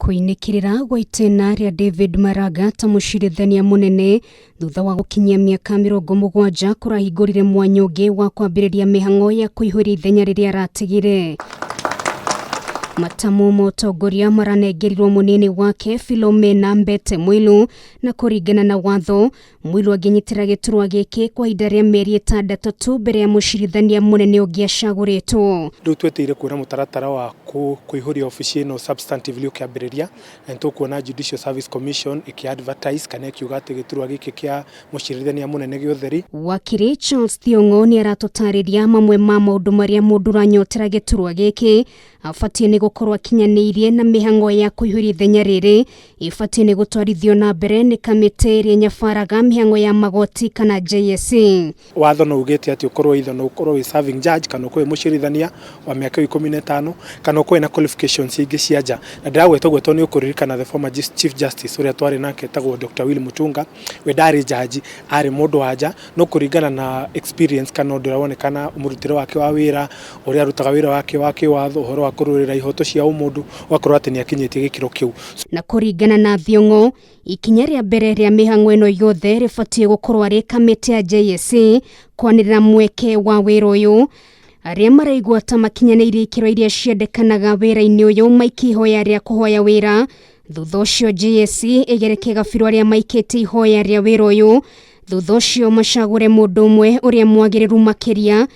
Kuinikirira gwa itiina ria David Maraga ta mucirithania munene thutha wa gukinyia miaka 70 kurahingurire mwanya ungi wa kwambiriria Mihang'o ya kuihũria ithenya riria aratigire. Matamu ma utongoria maranengerirwo munene wake Philomena Mbete Mwilu na kuringana na watho Mwilu aginyitira giturwa giki kwa ihinda ria mieri 6 tu mbere ya mucirithania munene ungi acaguritwo. Ndu tweteire kuona mutaratara wa kuihũria ofici ino substantively ukiambiriria ento kuona Judicial Service Commission ikiadvertise kana ikiuga ati giturwa giki kia mucirithania munene giotheri. Wakiri Charles Thiong'o ni aratutariria mamwe ma maundu maria mundu ranyotera giturwa giki afatie ni gukorwo akinyaniirie na Mihang'o ya kuihũria ithenya riri ifatie ni gutwarithio na mbere ni kamiti iria nyabaraga Mihang'o ya magoti kana JSC. Watho no ugete ati ukorwo either no ukorwo wi serving judge kana ukorwo mucirithania wa miaka 15 kana ukorwo na qualifications ingi cia nja. Na ndagwetwo ni ukuririkana the former chief justice uria twari nake tagwo Dr. Will Mutunga we ndari judge ari mundu wa nja no kuringana na experience kana undu uronekana umurutire wake wa wira uria arutaga wira wake wa kiwatho uhoro wa kururira ihoto cia umundu wakorwo ati ni akinyitie gikiro kiu. Na kuringana na Thiong'o ikinya ria mbere ria Mihang'o ino yothe rifatie gukorwo ari kamiti ya JSC kwanirira mweke wa wira uyu aria maraigua ta makinyaniire ikiro iria ciendekanaga wira-ini uyu maikihoya ria kuhoya wira. Thutha ucio JSC igereke gabiro aria maikite ihoya ria wira uyu. Thutha ucio macagure mundu umwe uria mwagiriru makiria.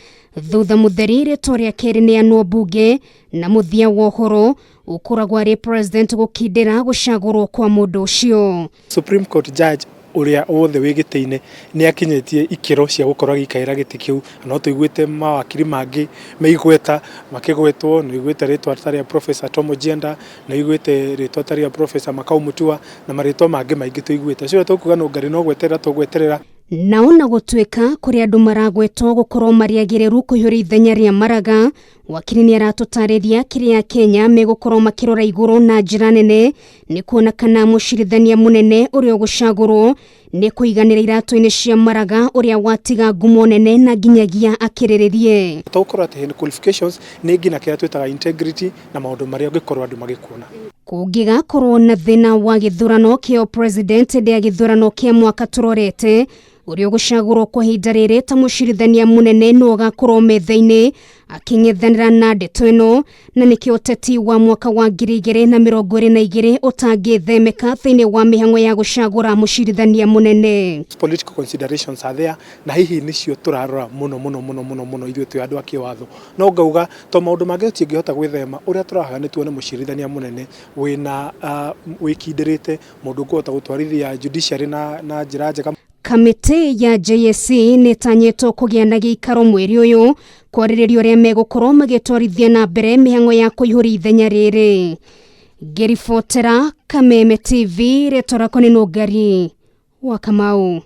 Thutha mutheri ritwa riake rineanwo bunge na muthia wa uhoro ukoragwo ari president gukindira gucagurwo kwa mundu ucio. Supreme Court judge uria wothe wigite-ini ni akinyitie ikiro cia gukorwo gikaira giti kiu. No tuiguite mawakiri mangi meigweta makigwetwo no iguite ritwa taria Professor Tom Jenda no iguite ritwa taria Professor Makau Mutua na maritwa mangi maingi tuiguite cio tukuga no ngari no gweterera tugweterera. Naona gutwika kuri andu maragwetwo gukorwo mariagiriru kuihũria ithenya ria Maraga wakiri ni aratutariria kiria Kenya megukorwo makirora iguru na njira nene ni kuona kana mucirithania munene uria gucagurwo ni kuiganira iratu-ini cia Maraga uria watiga ngumo nene na nginyagia akiriririe. Taukorwo ati ni qualifications ni ngina kia twetaga integrity na maundu maria ngikorwo andu magikuona. Kungigakorwo na thina wa githurano kio president ndia githurano kia mwaka turorete uria gucagurwo kwa ihinda riri ta mucirithania munene no gakorwo metha-ini aking'ethanira na ndeto ino na nikio uteti wa mwaka wa 2022 utangithemeka thiini wa Mihang'o ya gucagura mucirithania munene. Political considerations are there na hihi nicio turarora muno ithuĩ twi andu akiwatho no ngauga to maundu mangi tingihota gwithema uria turahaga ni tuone mucirithania munene wina wikindirite mundu ngota gutwarithia judiciary na njira njega. Kamiti ya JSC ni tanyetwo kugia na giikaro mweri uyu kwaririria uria megukorwo magitwarithia na mbere Mihang'o ya kuihũria ithenya riri. Ngiribotera Kameme TV retora koni no ngari wa Kamau.